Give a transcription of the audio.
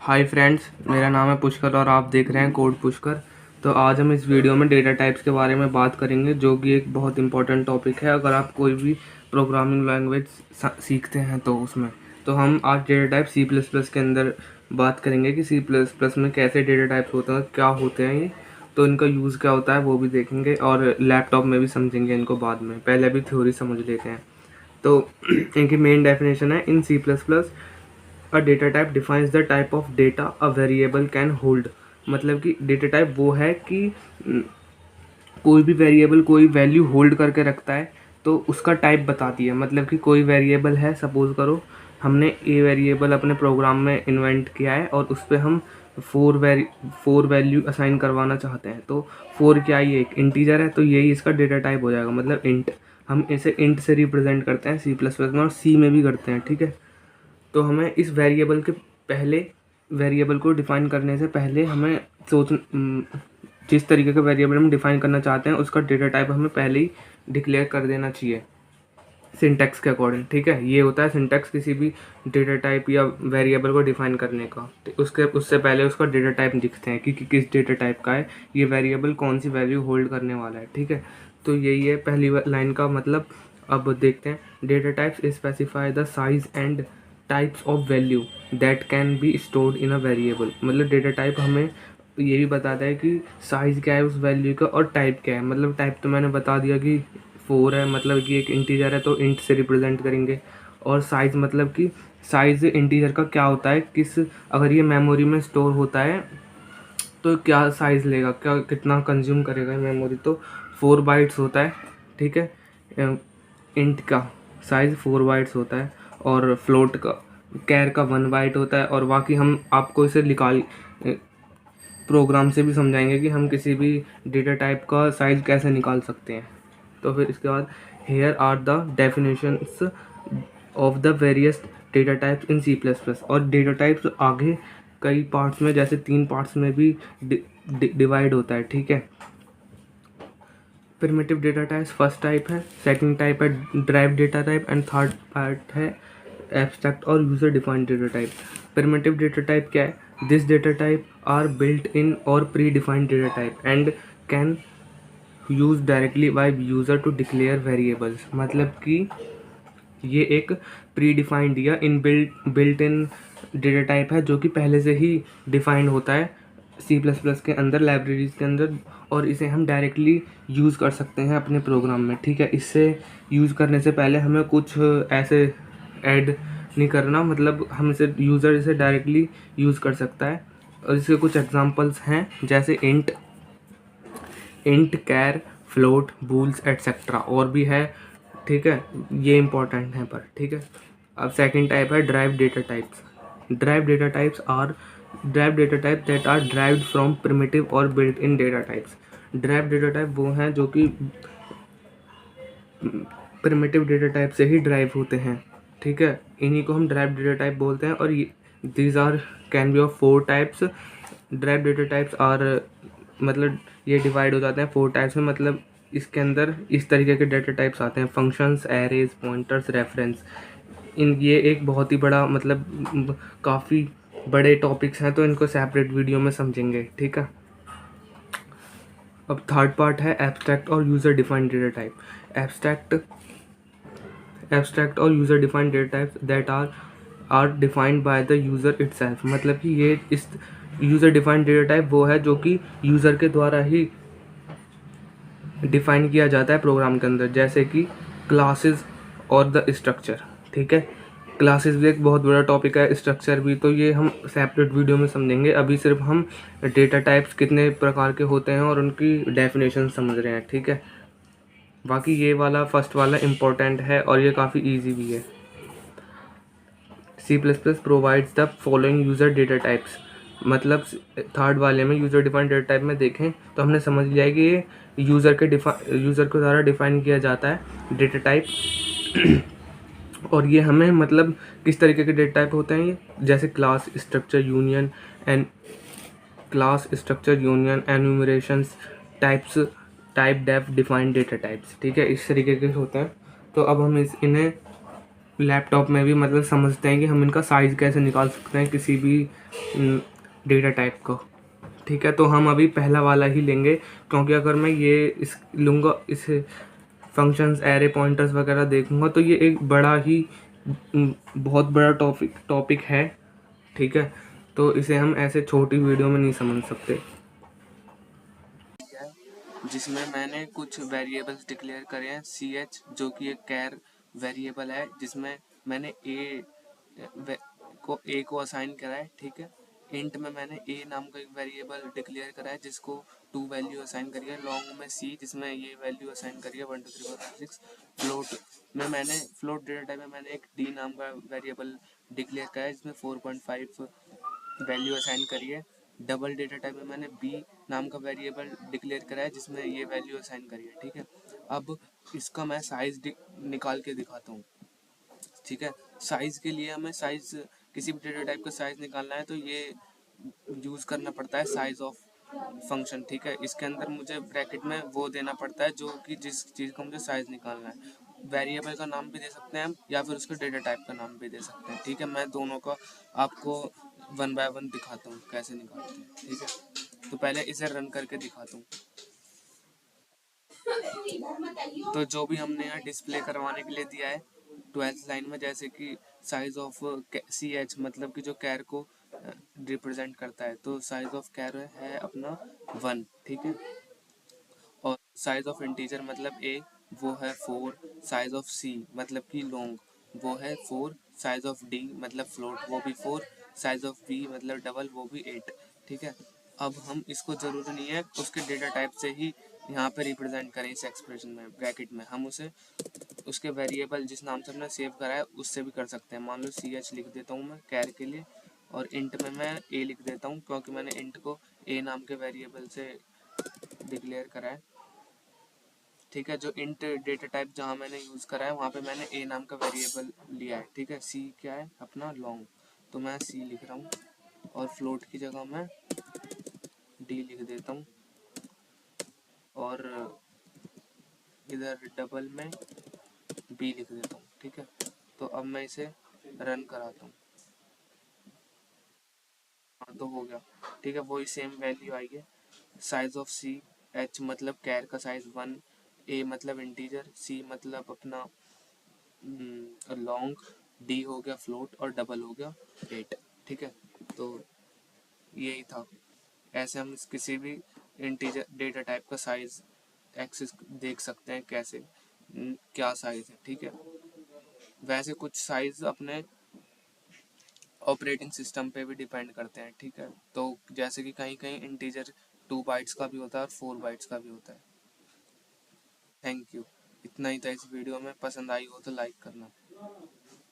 Hi friends, मेरा नाम है पुष्कर और आप देख रहे हैं कोड पुष्कर। तो आज हम इस वीडियो में डेटा टाइप्स के बारे में बात करेंगे, जो कि एक बहुत इंपॉर्टेंट टॉपिक है अगर आप कोई भी प्रोग्रामिंग लैंग्वेज सीखते हैं तो उसमें। तो हम आज डेटा टाइप C++ के अंदर बात करेंगे कि C++ में कैसे डेटा टाइप्स होते हैं, क्या होते हैं ये, तो इनका यूज़ क्या होता है वो भी देखेंगे और लैपटॉप में भी समझेंगे इनको बाद में। पहले अभी थ्योरी समझ लेते हैं। तो इनकी मेन डेफिनेशन है, इन C++ a data type defines the type of data a variable can hold. मतलब कि डेटा टाइप वो है कि कोई भी वेरिएबल कोई वैल्यू होल्ड करके रखता है तो उसका टाइप बताती है। मतलब कि कोई वेरिएबल है, सपोज करो हमने ए वेरिएबल अपने प्रोग्राम में इन्वेंट किया है और उस पर हम फोर वैल्यू असाइन करवाना चाहते हैं। तो फोर क्या, ये एक इंटीजर है तो यही इसका डेटा टाइप हो जाएगा, मतलब इंट। हम इसे इंट से रिप्रेजेंट करते हैं C++ में और सी में भी करते हैं, ठीक है। तो हमें इस वेरिएबल के पहले, वेरिएबल को डिफाइन करने से पहले हमें जिस तरीके का वेरिएबल हम डिफाइन करना चाहते हैं उसका डेटा टाइप हमें पहले ही डिक्लेयर कर देना चाहिए सिंटैक्स के अकॉर्डिंग, ठीक है। ये होता है सिंटैक्स किसी भी डेटा टाइप या वेरिएबल को डिफाइन करने का। उससे पहले उसका डेटा टाइप लिखते हैं कि किस डेटा टाइप का है ये वेरिएबल, कौन सी वैल्यू होल्ड करने वाला है, ठीक है। तो यही है पहली लाइन का मतलब। अब देखते हैं, data types specify the size and types of value that can be stored in a variable. मतलब डेटा टाइप हमें ये भी बताता है कि साइज़ क्या है उस वैल्यू का और टाइप क्या है। मतलब टाइप तो मैंने बता दिया कि फोर है, मतलब कि एक इंटीजर है तो इंट से रिप्रेजेंट करेंगे। और साइज़ मतलब कि साइज़ इंटीजर का क्या होता है, किस, अगर ये मेमोरी में स्टोर होता है तो क्या साइज़ लेगा, क्या कितना कंज्यूम करेगा मेमोरी। तो 4 बाइट्स होता है, ठीक है। इंट का साइज़ 4 बाइट्स होता है और फ्लोट का, कैर का 1 बाइट होता है। और बाकी हम आपको इसे प्रोग्राम से भी समझाएंगे कि हम किसी भी डेटा टाइप का साइज़ कैसे निकाल सकते हैं। तो फिर इसके बाद, here are the definitions of the various data types in C++। और डेटा टाइप्स आगे कई पार्ट्स में, जैसे 3 पार्ट्स में भी डिवाइड होता है, ठीक है। Primitive data types first type है, सेकंड टाइप है derived data type and third part है एब्स्ट्रैक्ट और user defined data type. Primitive data type क्या है, this data type are built in और predefined data type and can use directly by user to declare variables. मतलब कि ये एक predefined या inbuilt in data type है जो कि पहले से ही डिफाइंड होता है C++ के अंदर, लाइब्रेरीज के अंदर, और इसे हम डायरेक्टली यूज़ कर सकते हैं अपने प्रोग्राम में, ठीक है। इससे यूज़ करने से पहले हमें कुछ ऐसे ऐड नहीं करना, मतलब हम इसे यूज़र इसे डायरेक्टली यूज़ कर सकता है। और इसके कुछ एग्जांपल्स हैं, जैसे इंट, कैर, फ्लोट, बूल्स एटसेट्रा, और भी है, ठीक है। ये इंपॉर्टेंट है पर, ठीक है। अब सेकंड टाइप है derived data types. Drive data types are derived data type that are derived from primitive और built in data types. Drive data type वो हैं जो कि प्रिमिटिव डेटा टाइप से ही ड्राइव होते हैं, ठीक है। इन्हीं को हम ड्राइव डेटा टाइप बोलते हैं। और these are can be of 4 types. Drive data types are, मतलब ये डिवाइड हो जाते हैं 4 टाइप्स में। मतलब इसके अंदर इस तरीके के डेटा टाइप्स आते हैं, फंक्शंस, एरेज, पॉइंटर्स, रेफरेंस। ये एक बहुत ही बड़ा, मतलब काफ़ी बड़े टॉपिक्स हैं तो इनको सेपरेट वीडियो में समझेंगे, ठीक है। अब थर्ड पार्ट है एब्स्ट्रैक्ट और user defined data type. Abstract और user defined data types that are defined by the user itself. मतलब कि ये इस यूज़र डिफाइंड डेटा टाइप वो है जो कि यूज़र के द्वारा ही डिफाइन किया जाता है प्रोग्राम के अंदर, जैसे कि क्लासेस और द स्ट्रक्चर, ठीक है। क्लासेस भी एक बहुत बड़ा टॉपिक है, स्ट्रक्चर भी, तो ये हम सेपरेट वीडियो में समझेंगे। अभी सिर्फ हम डेटा टाइप्स कितने प्रकार के होते हैं और उनकी डेफिनेशन समझ रहे हैं, ठीक है। बाकी ये वाला फर्स्ट वाला इम्पोर्टेंट है और ये काफ़ी ईजी भी है। C++ provides the following user data types. मतलब थर्ड वाले में यूज़र डिफाइंड डेटा टाइप में देखें तो हमने समझ लिया है कि ये यूज़र के द्वारा डिफाइन किया जाता है डेटा टाइप। और ये हमें, मतलब किस तरीके के डेटा टाइप होते हैं ये, जैसे class structure union enumerations, types, typedef defined data types, ठीक है। इस तरीके के होते हैं। तो अब हम इन्हें लैपटॉप में भी मतलब समझते हैं कि हम इनका साइज़ कैसे निकाल सकते हैं किसी भी डेटा टाइप को। ठीक है, तो हम अभी पहला वाला ही लेंगे, क्योंकि अगर मैं ये इस लूँगा, इस फंक्शंस एरे पॉइंटर्स वगैरह देखूँगा तो ये एक बड़ा ही बहुत बड़ा टॉपिक है। ठीक है, तो इसे हम ऐसे छोटी वीडियो में नहीं समझ सकते। जिसमें मैंने कुछ वेरिएबल्स डिक्लेयर करे हैं, सी एच जो कि एक कैर वेरिएबल है, जिसमें मैंने ए को असाइन करा है। ठीक है, इंट में मैंने ए नाम का एक वेरिएबल डिक्लेयर करा है जिसको 2 वैल्यू असाइन करी है। लॉन्ग में सी जिसमें ये वैल्यू असाइन करी है 1 2 3 4 5 6। फ्लोट डेटा टाइप में मैंने एक डी नाम का वेरिएबल डिक्लेयर करा है जिसमें 4.5 वैल्यू असाइन करी है। डबल डेटा टाइप में मैंने बी नाम का वेरिएबल डिक्लेयर करा है जिसमें ये वैल्यू असाइन करी है। ठीक है, अब इसका मैं साइज निकाल के दिखाता हूँ। ठीक है, साइज के लिए हमें साइज, किसी भी डेटा टाइप का साइज निकालना है तो ये यूज करना पड़ता है साइज ऑफ फंक्शन। ठीक है, इसके अंदर मुझे ब्रैकेट में वो देना पड़ता है जो कि जिस चीज़ का मुझे साइज निकालना है। वेरिएबल का नाम भी दे सकते हैं हम, या फिर उसके डेटा टाइप का नाम भी दे सकते हैं। ठीक है, मैं दोनों का आपको 1 बाय 1 दिखाता हूँ कैसे निकालते हैं। ठीक है, तो पहले इसे रन करके दिखाता हूँ। तो जो भी हमने यहाँ डिस्प्ले करवाने के लिए दिया है 12th लाइन में, जैसे कि साइज ऑफ सी एच मतलब कि जो कैर को रिप्रेजेंट करता है, तो साइज ऑफ कैर है अपना 1। ठीक है, और साइज ऑफ इंटीजर मतलब ए वो है 4, साइज ऑफ सी मतलब कि लॉन्ग वो है 4, साइज ऑफ डी मतलब फ्लोट वो भी 4, साइज ऑफ बी मतलब डबल वो भी 8। ठीक है, अब हम इसको जरूरी नहीं है उसके डेटा टाइप से ही यहाँ पे रिप्रेजेंट करें इस एक्सप्रेशन में ब्रैकेट में, हम उसे उसके वेरिएबल जिस नाम से हमने सेव करा है उससे भी कर सकते हैं। मान लो सी एच लिख देता हूँ मैं कैर के लिए, और इंट में मैं ए लिख देता हूँ क्योंकि मैंने इंट को ए नाम के वेरिएबल से डिक्लेयर करा है। ठीक है, जो इंट डेटा टाइप जहाँ मैंने यूज़ करा है वहाँ पे मैंने ए नाम का वेरिएबल लिया है। ठीक है, सी क्या है अपना लॉन्ग, तो मैं सी लिख रहा हूँ, और फ्लोट की जगह मैं डी लिख देता हूँ, और इधर डबल में बी लिख देता हूँ। ठीक है, तो अब मैं इसे रन कराता हूँ। हाँ, तो हो गया। ठीक है, वही सेम वैल्यू आई है। साइज ऑफ सी, एच मतलब कैर का साइज 1, ए मतलब इंटीजर, सी मतलब अपना लॉन्ग, डी हो गया फ्लोट, और डबल हो गया 8। ठीक है, तो यही था। ऐसे हम किसी भी इंटीजर डेटा टाइप का साइज एक्सेस देख सकते हैं कैसे, क्या साइज है। ठीक है, वैसे कुछ साइज अपने ऑपरेटिंग सिस्टम पे भी डिपेंड करते हैं। ठीक है, तो जैसे कि कहीं कहीं इंटीजर 2 बाइट्स का भी होता है और 4 बाइट्स का भी होता है। थैंक यू, इतना ही था इस वीडियो में। पसंद आई हो तो लाइक करना।